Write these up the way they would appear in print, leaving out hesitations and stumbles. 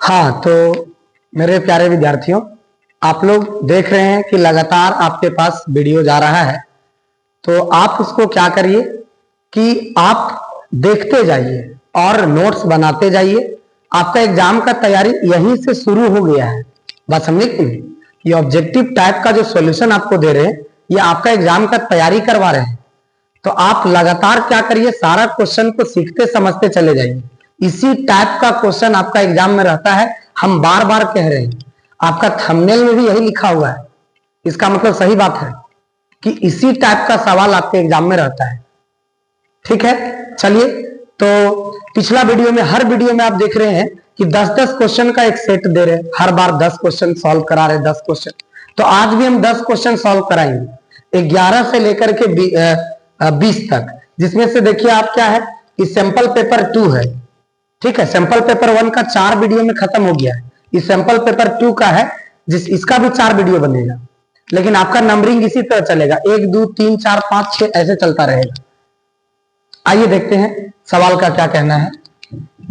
हाँ, तो मेरे प्यारे विद्यार्थियों, आप लोग देख रहे हैं कि लगातार आपके पास वीडियो जा रहा है। तो आप उसको क्या करिए कि आप देखते जाइए और नोट्स बनाते जाइए। आपका एग्जाम का तैयारी यहीं से शुरू हो गया है। बात समझे कि नहीं? ये ऑब्जेक्टिव टाइप का जो सॉल्यूशन आपको दे रहे हैं, ये आपका एग्जाम का तैयारी करवा रहे हैं। तो आप लगातार क्या करिए, सारा क्वेश्चन को सीखते समझते चले जाइए। इसी टाइप का क्वेश्चन आपका एग्जाम में रहता है। हम बार बार कह रहे हैं, आपका थंबनेल में भी यही लिखा हुआ है। इसका मतलब सही बात है कि इसी टाइप का सवाल आपके एग्जाम में रहता है। ठीक है, चलिए। तो पिछला वीडियो में, हर वीडियो में आप देख रहे हैं कि 10-10 क्वेश्चन का एक सेट दे रहे हैं। हर बार 10 क्वेश्चन सॉल्व करा रहे हैं, 10 क्वेश्चन। तो आज भी हम 10 क्वेश्चन सॉल्व कराएंगे, 11 से लेकर के 20 तक। जिसमें से देखिए आप क्या है कि सैंपल पेपर 2 है। ठीक है, सैंपल पेपर 1 का 4 वीडियो में खत्म हो गया है। इस सैंपल पेपर 2 का है, इसका भी 4 वीडियो बनेगा, लेकिन आपका नंबरिंग इसी तरह चलेगा, 1 2 3 4 5 6 ऐसे चलता रहेगा। आइए देखते हैं सवाल का क्या कहना है।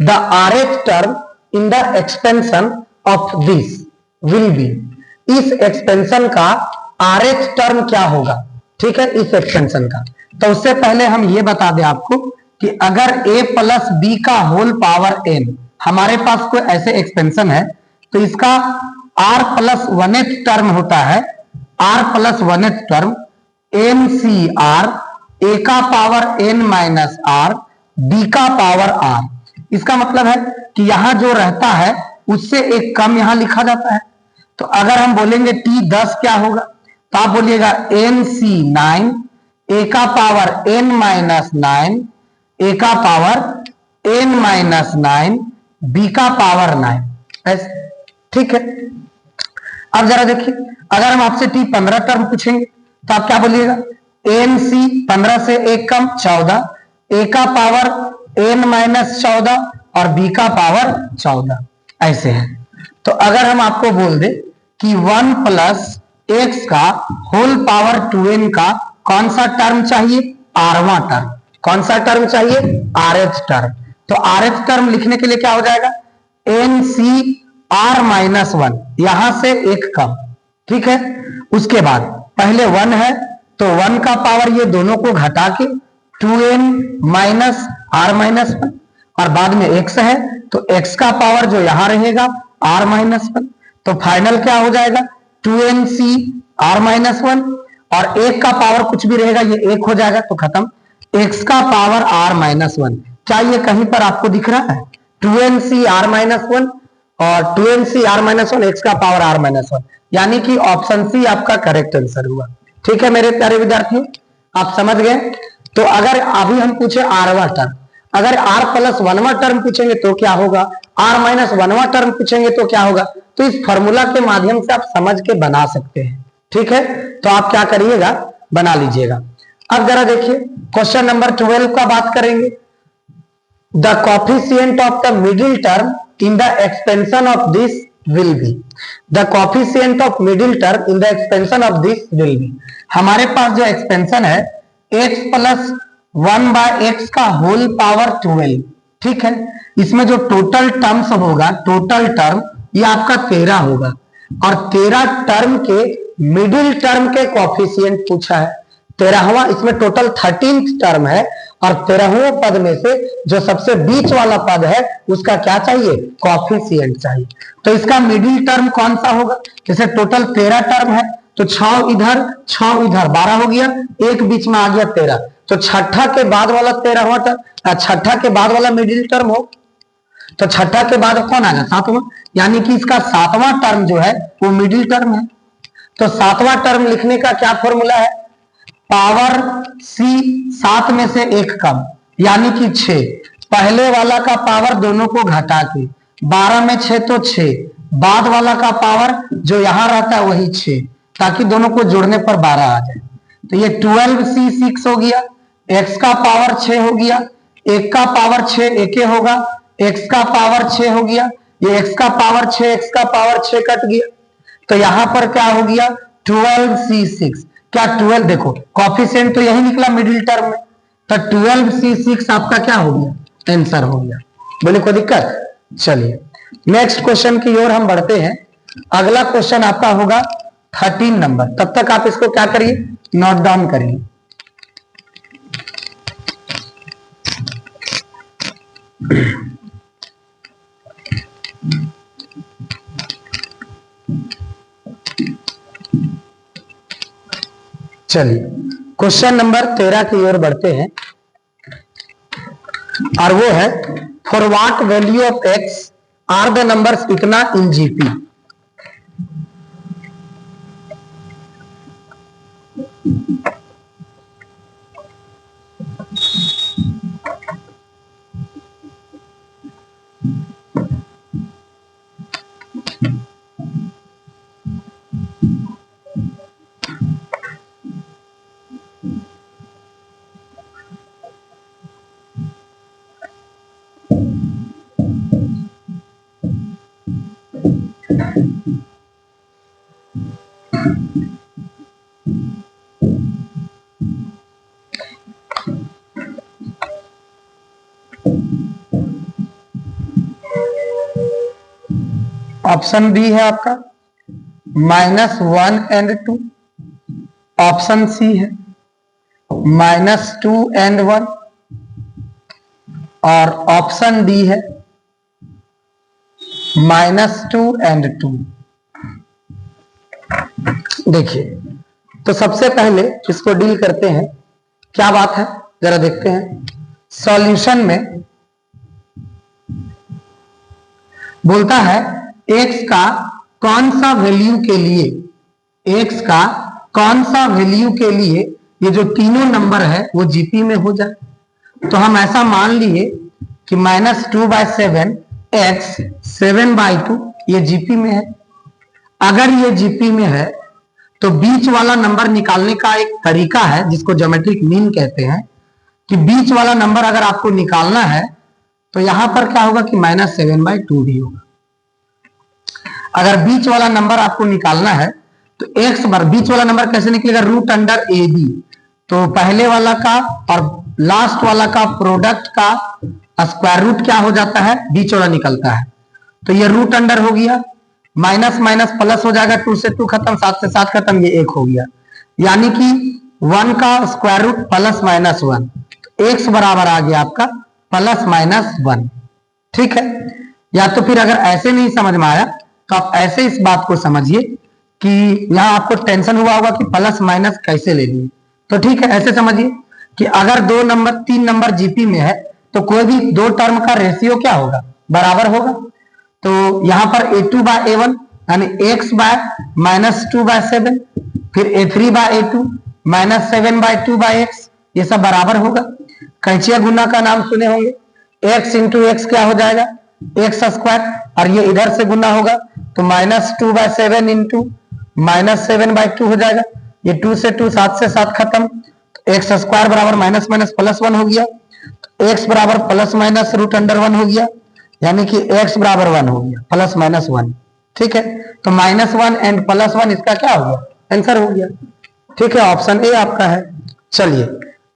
The RH term in the expansion of this will be. इस एक्सपेंशन का आरएच टर्म क्या होगा? ठीक है, इस एक्सपेंशन का। तो उससे पहले हम ये बता दें आपको कि अगर a प्लस बी का होल पावर n हमारे पास कोई ऐसे एक्सपेंशन है, तो इसका r प्लस 1th टर्म होता है, r plus 1th term n C r, a का power n minus r, b का पावर r। इसका मतलब है कि यहां जो रहता है उससे एक कम यहां लिखा जाता है। तो अगर हम बोलेंगे t10 क्या होगा, तो आप बोलिएगा NC9, ए का पावर n माइनस 9, ए का पावर n माइनस 9, बी का पावर 9। ऐसे, ठीक है। अब जरा देखिए, अगर हम आपसे T15 टर्म पूछेंगे तो आप क्या बोलिएगा? NC 15 से एक कम 14, ए का पावर n माइनस 14 और बी का पावर 14। ऐसे है। तो अगर हम आपको बोल दे कि 1 प्लस एक्स का होल पावर 2n का कौन सा टर्म चाहिए? आरवां टर्म। कौन सा टर्म चाहिए? RH term. तो आरएच टर्म लिखने के लिए क्या हो जाएगा? एन सी आर माइनस 1, यहां से एक कम। ठीक है, उसके बाद पहले 1 है तो 1 का पावर ये दोनों को घटा के 2n माइनस आर माइनस 1, और बाद में x है तो x का पावर जो यहां रहेगा r माइनस 1। तो फाइनल क्या हो जाएगा? 2nc r माइनस 1, और एक का पावर कुछ भी रहेगा, ये एक हो जाएगा तो खत्म। x का पावर r माइनस 1, क्या ये कहीं पर आपको दिख रहा है? 2nc r माइनस 1 और 2nc r माइनस 1, x का पावर r माइनस 1, यानी कि ऑप्शन सी आपका करेक्ट आंसर हुआ। ठीक है मेरे प्यारे विद्यार्थियों, आप समझ गए। तो अगर अभी हम पूछे आरवा टर्म, अगर r प्लस 1वां टर्म पूछेंगे तो क्या होगा, r माइनस 1वां टर्म पूछेंगे तो क्या होगा, तो इस फॉर्मूला के माध्यम से आप समझ के बना सकते हैं। ठीक है, तो आप क्या करिएगा, बना लीजिएगा। अब जरा देखिए क्वेश्चन नंबर 12 का बात करेंगे। The coefficient of the middle term in the expansion of this will be. The coefficient of middle term in the expansion of this will be. हमारे पास जो एक्सपेंशन है x प्लस 1 बाय एक्स का whole power 12। ठीक है, इसमें जो total terms होगा, total term ये आपका 13 होगा, और 13 टर्म के मिडिल टर्म के कोफिशिएंट पूछा है। 13वां, इसमें टोटल 13th टर्म है, और 13वें पद में से जो सबसे बीच वाला पद है उसका क्या चाहिए? कोफिशिएंट चाहिए। तो इसका मिडिल टर्म कौन सा होगा? जैसे टोटल 13 टर्म है तो 6 इधर 6 इधर 12 हो गया, एक बीच में आ गया 13। तो छठा के बाद वाला 13वां टर्म, छठा के बाद वाला मिडिल टर्म हो, तो छठा के बाद कौन आएगा? 7वां, यानी कि इसका 7वां टर्म जो है वो मिडिल टर्म है। तो 7वां टर्म लिखने का क्या फॉर्मूला है? पावर सी 7 में से एक कम, यानी कि 6। पहले वाला का पावर दोनों को घटा के 12 में 6 तो 6, बाद वाला का पावर जो यहां रहता है वही 6, ताकि दोनों को जोड़ने पर 12 आ जाए। तो ये 12c6 हो गया, x का पावर 6 हो गया, एक का पावर 6 एक होगा, x का पावर 6 हो गया, ये x का पावर 6, x का पावर 6 कट गया, तो यहां पर क्या हो गया? 12c6। क्या 12, देखो कोफिशिएंट तो यही निकला मिडिल टर्म में, तो 12c6 आपका क्या हो गया? आंसर हो गया। बोले कोई दिक्कत? चलिए नेक्स्ट क्वेश्चन की ओर हम बढ़ते हैं। अगला क्वेश्चन आपका होगा 13 नंबर। तब तक आप इसको क्या करिए, नोट डाउन करिए। चलिए क्वेश्चन नंबर 13 की ओर बढ़ते हैं और वो है for what value of x are the numbers इतना इन जीपी। ऑप्शन बी है आपका -1 एंड 2, ऑप्शन सी है -2 एंड 1 और ऑप्शन डी है -2 एंड 2। देखिए तो सबसे पहले इसको डील करते हैं, क्या बात है जरा देखते हैं। सॉल्यूशन में बोलता है x का कौन सा वैल्यू के लिए, x का कौन सा वैल्यू के लिए ये जो तीनों नंबर है वो जीपी में हो जाए। तो हम ऐसा मान लिए कि -2/7 x 7/2 ये जीपी में है। अगर ये जीपी में है तो बीच वाला नंबर निकालने का एक तरीका है जिसको ज्योमेट्रिक मीन कहते हैं, कि बीच वाला नंबर अगर आपको निकालना है तो यहां पर क्या होगा कि -7/2 भी होगा। अगर बीच वाला नंबर आपको निकालना है तो x बार बीच वाला नंबर कैसे निकलेगा, √√AB। तो पहले वाला का और लास्ट वाला का प्रोडक्ट का स्क्वायर रूट क्या हो जाता है, बीच वाला निकलता है। तो ये √अंडर हो गया, माइनस माइनस प्लस हो जाएगा, 2 से 2 खत्म, 7 से 7 खत्म, ये 1 हो गया। यानी कि 1 का स्क्वायर रूट +-1, x बराबर आ गया आपका +-1। ठीक है। या तो फिर अगर ऐसे नहीं समझ में आया तो आप ऐसे इस बात को समझिए कि यहां आपको टेंशन हुआ होगा कि प्लस माइनस कैसे ले लिए। तो ठीक है, ऐसे समझिए कि अगर 3 नंबर जीपी में है तो कोई भी 2 टर्म का रेशियो क्या होगा, बराबर होगा। तो यहां पर a2/a1 यानी x/-2/7, फिर a3/a2 -7/2/x, ये सब बराबर होगा। कैंचिया गुना का नाम सुने होंगे, x इंटू एक्स क्या हो जाएगा, x², और ये इधर से गुना होगा तो -2/7 इंटू -7/2 हो जाएगा। ये 2 से 2, 7 से 7 खत्म, x² बराबर माइनस माइनस +1 हो गया, x बराबर +-√1 हो गया, यानी कि x बराबर 1 हो गया, +-1। ठीक है, तो -1 एंड +1 इसका क्या हो गया, आंसर हो गया। ठीक है, ऑप्शन ए आपका है। चलिए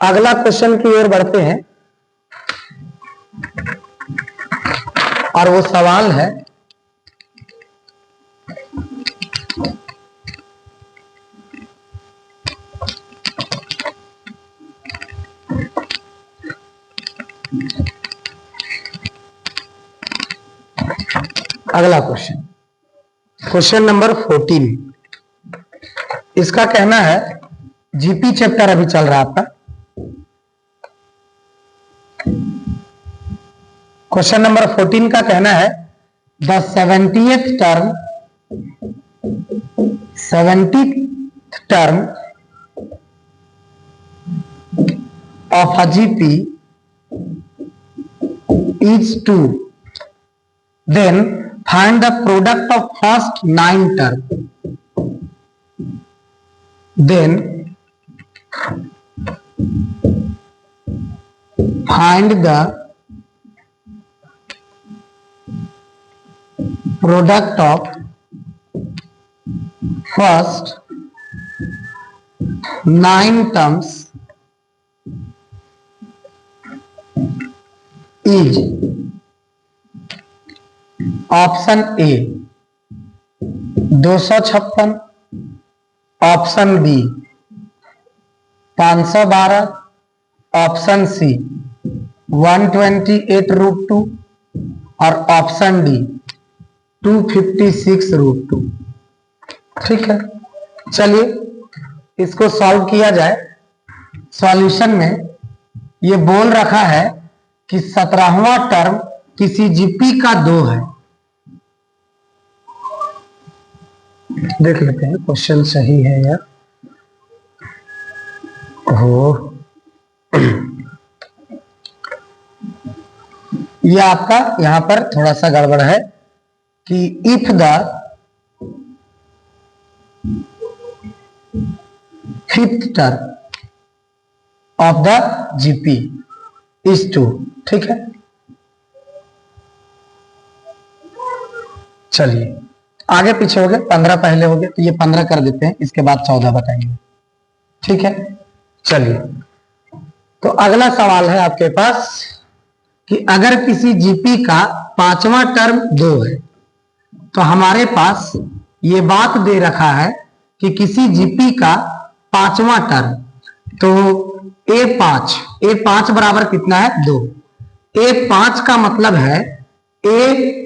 अगला क्वेश्चन की ओर बढ़ते हैं और वो सवाल है अगला क्वेश्चन नंबर 14। इसका कहना है, जीपी चैप्टर अभी चल रहा है आपका। क्वेश्चन नंबर 14 का कहना है the 70th term of a GP is 2, then find the product of first 9 term, then find the product of first 9 terms is option A 256, option B 512, option C 128√2 और option D 256√2। ठीक है, चलिए इसको solve किया जाए। Solution में ये बोल रखा है कि 17वां टर्म किसी जीपी का 2 है। देख लेते हैं क्वेश्चन सही है या हो। ये आपका यहां पर थोड़ा सा गड़बड़ है कि if the fifth term of the GP is 2। ठीक है, चलिए आगे पीछे हो गए, 15 पहले हो गए तो ये 15 कर देते हैं, इसके बाद 14 बताएंगे। ठीक है, चलिए तो अगला सवाल है आपके पास कि अगर किसी जीपी का 5वां टर्म 2 है तो हमारे पास ये बात दे रखा है कि किसी जीपी का 5वां टर्म, तो A5 बराबर कितना है 2। A5 का मतलब है A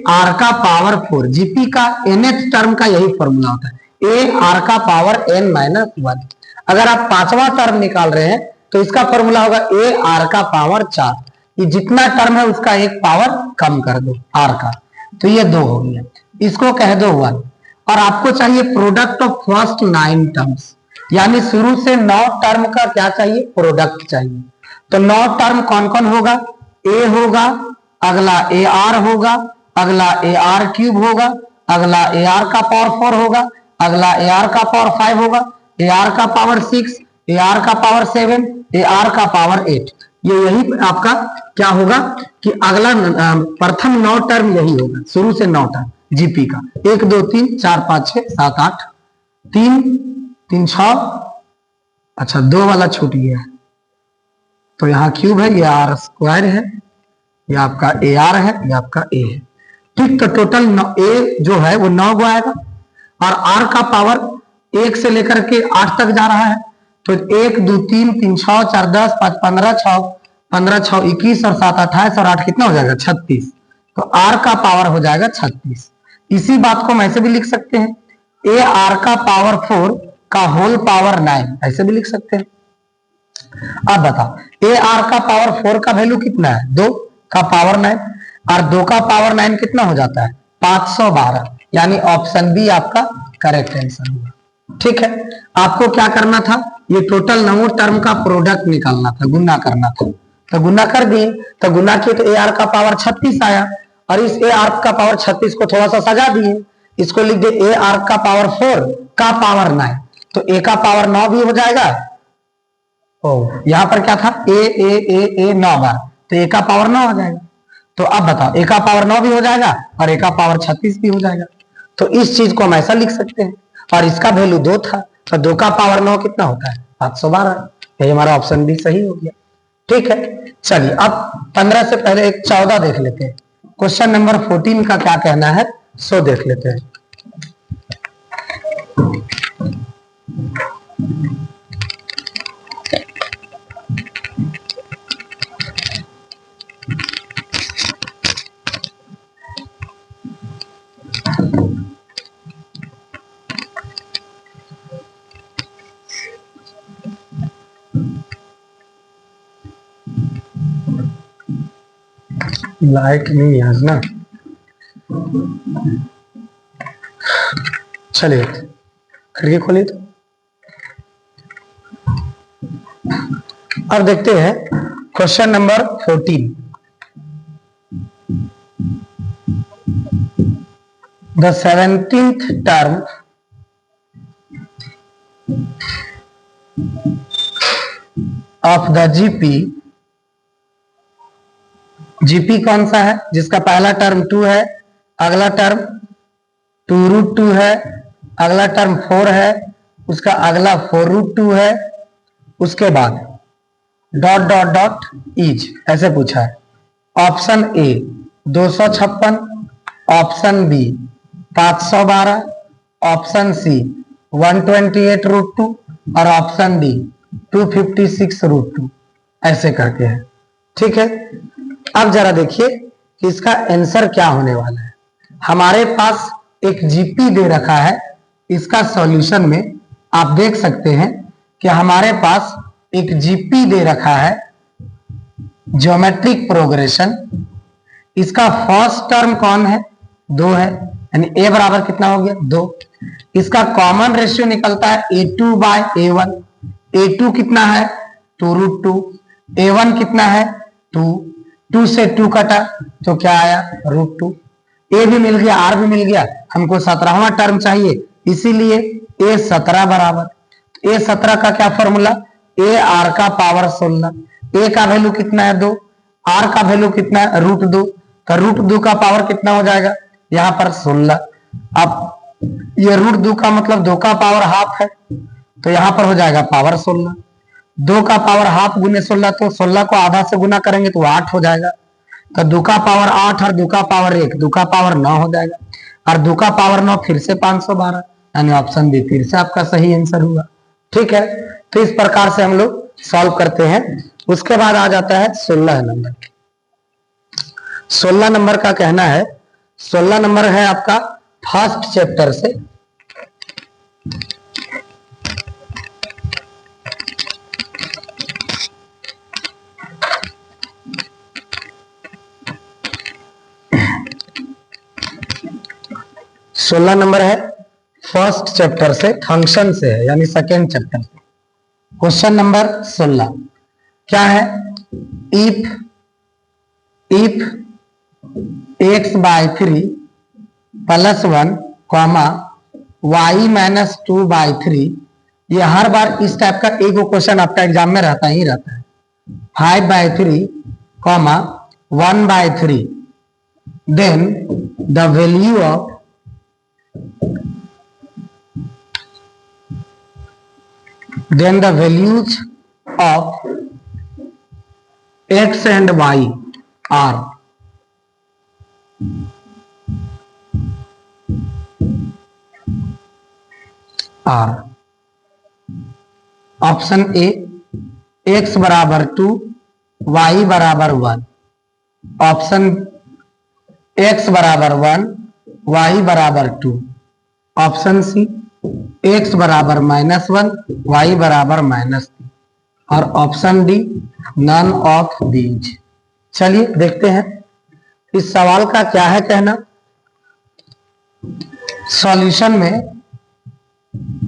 R का पावर 4। जीपी का nth टर्म का यही फॉर्मूला होता है, A R का पावर n-1। अगर आप 5वां टर्म निकाल रहे हैं तो इसका फॉर्मूला होगा A R का पावर 4। ये जितना टर्म है उसका एक पावर कम कर दो R का, तो ये 2 हो गया, इसको कह दो 1। और आपको चाहिए प्रोडक्ट ऑफ फर्स्ट 9 टर्म्स, यानी शुरू से 9 टर्म का क्या चाहिए, प्रोडक्ट चाहिए। तो 9 टर्म कौन कौन होगा, A होगा, अगला AR होगा, अगला AR क्यूब होगा, अगला AR का पावर 4 होगा, अगला AR का पावर 5 होगा, AR का पावर 6, AR का पावर 7, AR का पावर 8। ये यही आपका क्या होगा कि अगला प्रथम 9 टर्म यही होगा, शुरू से 9 टर्म जीपी का। 1 2 3 4 5 6 7 8, 3 3 6, अच्छा 2 वाला छूट गया है, तो यहाँ क्यूब है, ये आर स्क्वायर है, ये आपका ए आर है, ये आपका ए है। ठीक, तो टोटल ए जो है वो 9 गो आएगा और आर का पावर 1 से लेकर के 8 तक जा रहा है, तो 1 2 3 3 6 4 10 5 15 6 15 6 21 और 7 28 और 8 कितना हो जाएगा 36। तो आर का पावर हो जाएगा 36। इसी बात को हम ऐसे भी लिख सकते हैं, ए आर का पावर 4 का होल पावर 9, ऐसे भी लिख सकते हैं। अब बताओ ए आर का पावर 4 का वैल्यू कितना है, 2 का पावर 9, और 2 का पावर 9 कितना हो जाता है 512, यानी ऑप्शन बी आपका करेक्ट आंसर होगा। ठीक है, आपको क्या करना था, ये टोटल 9 टर्म का प्रोडक्ट निकालना था, गुना करना था, तो गुना कर दिए, तो गुना किए तो ए आर का पावर 36 आया, और इस ए आर का पावर 36 को थोड़ा सा सजा दिए, इसको लिख दे ए आर का पावर 4 का पावर 9, तो ए का पावर 9 भी हो जाएगा। यहां पर क्या था ए ए ए ए 9 बार, तो ए का पावर 9 हो जाएगा। तो अब बताओ ए का पावर 9 भी हो जाएगा और ए का पावर 36 भी हो जाएगा, तो इस चीज को हम ऐसा लिख सकते हैं। और इसका वैल्यू 2 था, तो 2 का पावर 9 कितना होता है 512, यही हमारा ऑप्शन बी सही हो गया। ठीक है, चलिए अब 15 से पहले एक 14 देख लेते हैं, क्वेश्चन नंबर 14 का क्या कहना है सो देख लेते हैं। लाइट नहीं है ना, चलिए खिड़की खोलिए। तो अब देखते हैं question number 14। The 17th term of the GP, GP कौन सा है जिसका पहला टर्म 2 है, अगला टर्म 2√2 है, अगला टर्म 4 है, उसका अगला 4√2 है, उसके बाद डॉट डॉट डॉट इज, ऐसे पूछा है। Option A 256, option B 512, option C 128√2 और ऑप्शन डी 256√2 ऐसे करके है। ठीक है, अब जरा देखिए कि इसका आंसर क्या होने वाला है। हमारे पास एक जीपी दे रखा है, इसका सॉल्यूशन में आप देख सकते हैं कि हमारे पास एक जीपी दे रखा है, ज्योमेट्रिक प्रोग्रेशन। इसका फर्स्ट टर्म कौन है? 2 है, यानी a बराबर कितना हो गया? 2। इसका कॉमन रेशियो निकलता है a2/a1। a2 कितना है? 2√2। a1 कितना है? 2। 2 से 2 कटा तो क्या आया? √2। a भी मिल गया, r भी मिल गया, हमको 17वां टर्म चाहिए, इसीलिए a 17 बराबर। a 17 का क्या फॉर्मूला? a r का पावर 16। a का वैल्यू कितना है? 2। r का वैल्यू कितना है? √2। तो √2 का पावर कितना हो जाएगा? यहाँ पर 16। अब ये √2 का मतलब 2 का पावर हाफ है, तो यहाँ पर हो जाएगा पावर 16। 2 का पावर हाफ गुने 16, तो 16 को आधा से गुना करेंगे तो 8 हो जाएगा। तो 2 का पावर 8 और 2 का पावर 1, 2 का पावर 9 हो जाएगा, और 2 का पावर 9 फिर से 512, यानी ऑप्शन बी फिर से आपका सही आंसर हुआ। ठीक है, तो इस प्रकार से हम लोग सॉल्व करते हैं। उसके बाद आ जाता है 16 नंबर। 16 नंबर का कहना है, 16 नंबर है आपका फर्स्ट चैप्टर से। सोलह नंबर है फर्स्ट चैप्टर से, फंक्शन से है, यानी सेकेंड चैप्टर से। क्वेश्चन नंबर 16 क्या है? If x/3 + 1, y - 2/3। ये हर बार इस टाइप का एक क्वेश्चन आपका एग्जाम में रहता ही रहता है। 5/3, 1/3, then the value of then the values of x and y are option A x बराबर 2, y बराबर 1, ऑप्शन x बराबर 1, y बराबर 2, ऑप्शन सी x बराबर -1, y बराबर -3, और option D none of these. चलिए देखते हैं इस सवाल का क्या है कहना। सॉल्यूशन में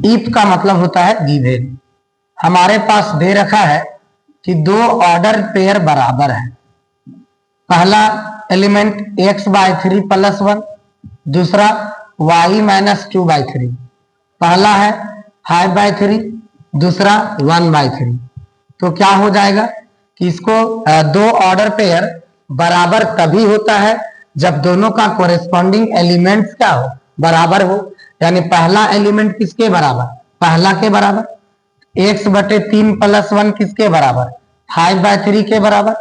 इफ का मतलब होता है गिवन। हमारे पास दे रखा है कि 2 ऑर्डर पेयर बराबर है। पहला एलिमेंट x/3 + 1, दूसरा y - 2/3। पहला है 5/3, दूसरा 1/3। तो क्या हो जाएगा कि इसको 2 ऑर्डर पेयर बराबर तभी होता है जब दोनों का कोरेस्पॉन्डिंग एलिमेंट्स क्या हो? बराबर हो। यानी पहला एलिमेंट किसके बराबर? पहला के बराबर। x/3 + 1 किसके बराबर? 5/3 के बराबर।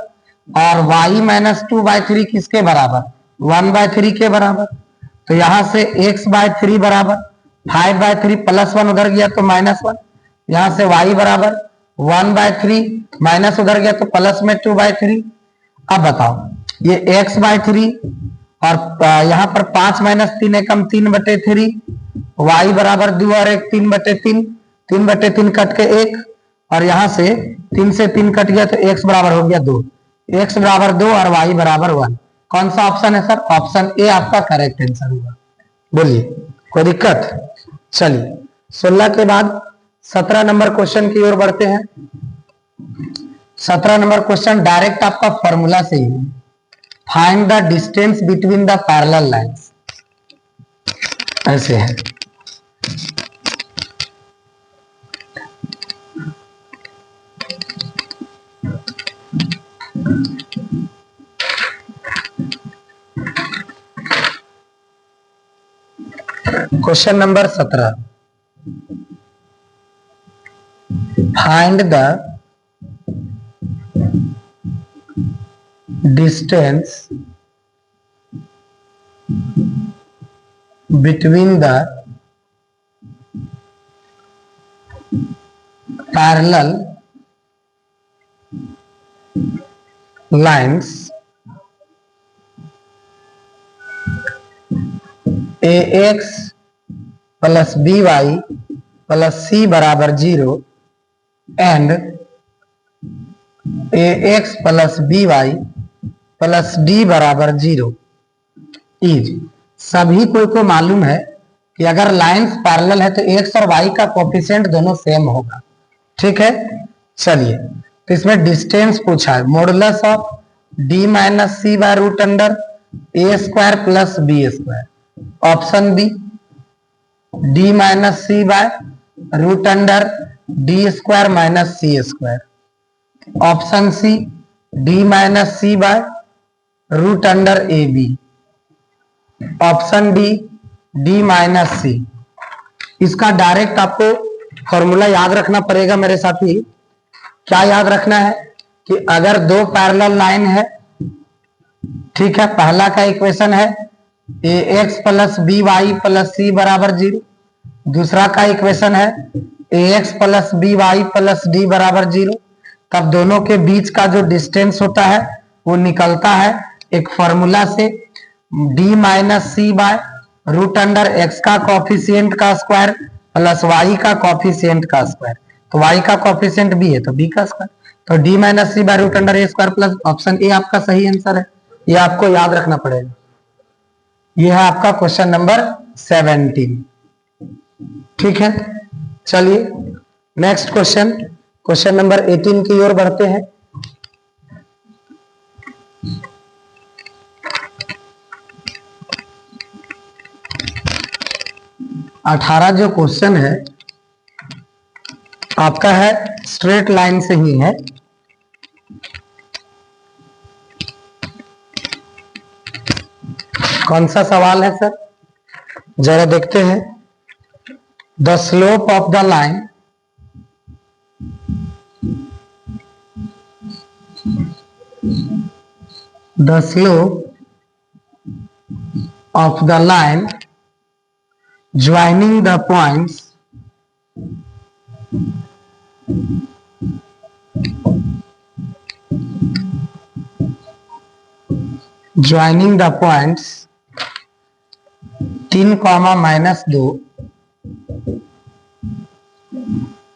और y - 2/3 किसके बराबर? 1/3 के बराबर। तो यहां से x/3 बराबर 5/3 + 1 उधर गया तो -1, यहां से y बराबर 1/3 माइनस उधर गया तो प्लस में 2/3। अब बताओ ये x/3 और यहाँ पर 5 - 3 एकम 3/3, y बराबर 2 और 1 3/3, 3/3 कट के 1, और यहाँ से 3 से 3 कट गया तो x बराबर हो गया 2, x बराबर 2 और y बराबर 1। कौन सा ऑप्शन है सर? ऑप्शन ए आपका करेक्ट आंसर होगा। बोलिए कोई दिक्कत? चलिए 16 के बाद 17 नंबर क्वेश्चन की ओर बढ़ते हैं। 17 नंबर क्वेश्चन डायरेक्ट आपका फॉर्मूला से ही है। Find the distance between the parallel lines, ऐसे है। Question number 17, find the distance between the parallel lines ax plus by plus c बराबर 0 and ax plus by plus d बराबर 0 is, सभी को मालूम है कि अगर लाइंस पैरेलल है तो x और y का कोफिशिएंट दोनों सेम होगा। ठीक है, चलिए तो इसमें डिस्टेंस पूछा है, modulus of d minus C by root under A square plus b square. Option B d minus C by root under d square minus c square. Option C d minus C by root under a b. Option D d minus c. इसका direct आपको formula याद रखना पड़ेगा मेरे साथी। क्या याद रखना है कि अगर दो पैरेलल लाइन है, ठीक है, पहला का इक्वेशन है ax plus b y plus c बराबर 0, दूसरा का इक्वेशन है ax plus b y plus d बराबर 0, तब दोनों के बीच का जो डिस्टेंस होता है वो निकलता है एक फॉर्मूला से d minus C by root under x का कॉफिशिएंट का स्क्वायर प्लस वाई का कॉफिशिएंट का स्क्वायर। तो y का कॉफिशिएंट b है तो b का स्क्वायर, तो d minus C by root under A square plus option A आपका सही आंसर है। ये आपको याद रखना पड़ेगा। ये है आपका क्वेश्चन नंबर 17। ठीक है, चलिए नेक्स्ट क्वेश्चन, क्वेश्चन नंबर 18 की ओर बढ़ते हैं। अठारह जो क्वेश्चन है आपका है स्ट्रेट लाइन से ही है। कौन सा सवाल है सर, जरा देखते हैं। The slope of the line the slope of the line joining the points joining the points 3, -2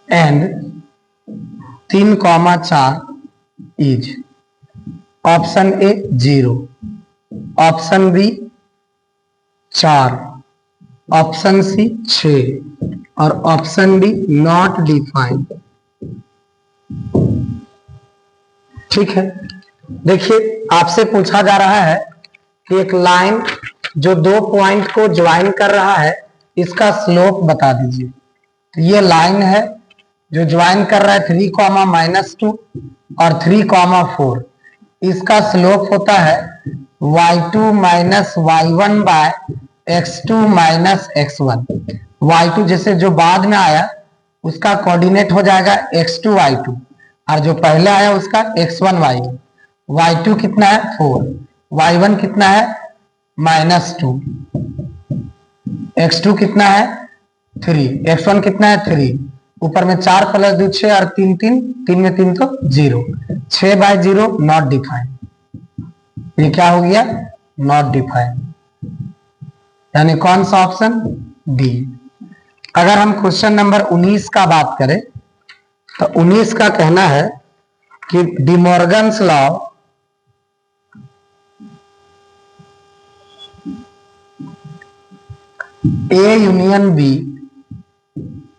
and 3, 4 is option A 0, option B 4, option C 6 और ऑप्शन डी नॉट डिफाइंड। ठीक है, देखिए आपसे पूछा जा रहा है कि एक लाइन जो दो पॉइंट को ज्वाइन कर रहा है इसका स्लोप बता दीजिए। तो ये लाइन है जो ज्वाइन कर रहा है 3, -2 और 3, 4। इसका स्लोप होता है y2 minus y1 bye x2 minus x1। y2 जैसे जो बाद में आया उसका कोऑर्डिनेट हो जाएगा x2 y2 और जो पहले आया उसका x1 y1। y2 कितना है 4, y1 कितना है -2, x2 कितना है 3, x1 कितना है 3, ऊपर में 4 + 2 6 और 3 3, 3 में 3 तो 0, 6/0 नॉट डिफाइंड। ये क्या हो गया नॉट डिफाइंड, यानी कौन सा ऑप्शन डी। अगर हम क्वेश्चन नंबर 19 का बात करें तो 19 का कहना है कि De Morgan's law A union B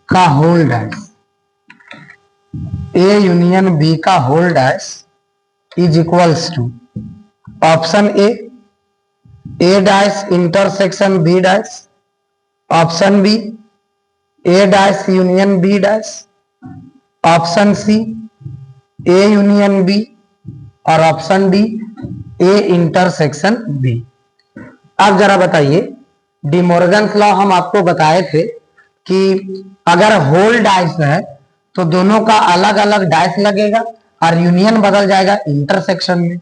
का whole dash, A union B का whole dash is equals to option A dash intersection B dash, option B A dash union B dash, option C A union B और option D A intersection B. अब जरा बताइए, D Morgan's law हम आपको बताए थे कि अगर होल डैश है तो दोनों का अलग अलग डैश लगेगा और यूनियन बदल जाएगा इंटरसेक्शन में।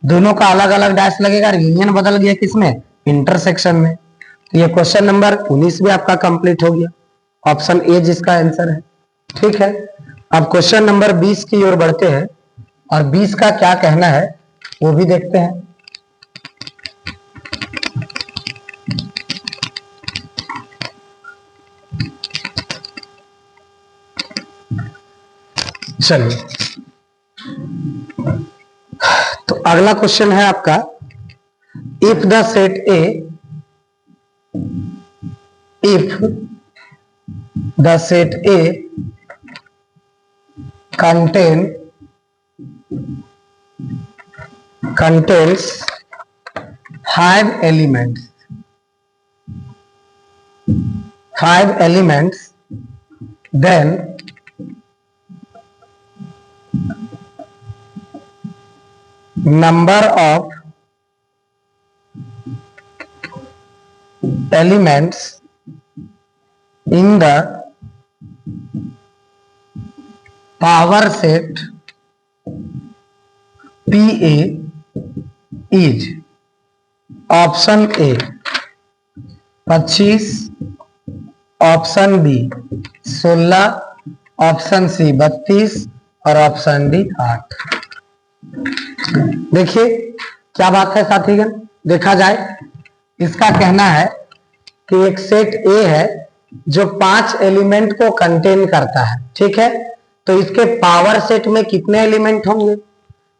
दोनों का अलग अलग डैश लगेगा और यूनियन बदल गया किसमें इंटरसेक्शन में। तो ये क्वेश्चन नंबर 19 भी आपका कंप्लीट हो गया, ऑप्शन ए जिसका आंसर है। ठीक है, अब क्वेश्चन नंबर 20 की ओर बढ़ते हैं और 20 का क्या कहना है वो भी देखते हैं। चलिए, तो अगला क्वेश्चन है आपका, if the set A, if the set A contains 5 elements, then number of elements in the power set PA is option A 25, option B 16, option C 32 और ऑप्शन डी 8। देखिए क्या बात है साथीगण, देखा जाए इसका कहना है कि एक सेट ए है जो 5 एलिमेंट को कंटेन करता है। ठीक है, तो इसके पावर सेट में कितने एलिमेंट होंगे?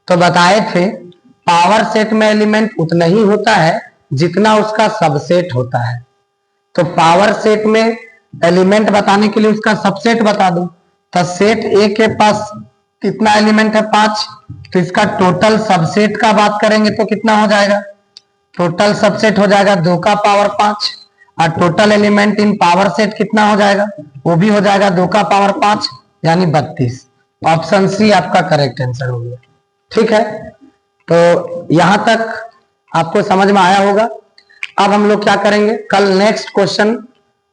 तो बताए थे पावर सेट में एलिमेंट उतना ही होता है जितना उसका सबसेट होता है। तो पावर सेट में एलिमेंट बताने के लिए उसका सबसेट बता दो। तो सेट ए के पास कितना एलिमेंट है? 5। तो इसका टोटल सबसेट का बात करेंगे तो कितना हो जाएगा? टोटल सबसेट हो जाएगा 2 का पावर 5 और total element in power set कितना हो जाएगा? वो भी हो जाएगा 2 का पावर 5 यानी 32। ऑप्शन सी आपका करेक्ट आंसर हो गया। ठीक है, तो यहां तक आपको समझ में आया होगा। अब हम लोग क्या करेंगे, कल नेक्स्ट क्वेश्चन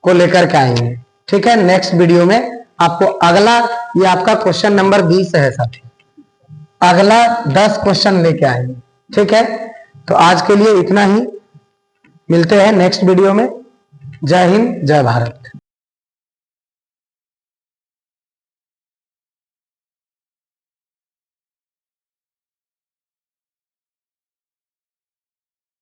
को लेकर के आएंगे। ठीक है, नेक्स्ट वीडियो में आपको अगला, ये आपका क्वेश्चन नंबर 20 है साथी, अगला 10 क्वेश्चन लेके आएंगे। ठीक है, तो आज के लिए इतना ही, मिलते हैं नेक्स्ट वीडियो में। जय हिंद, जय भारत।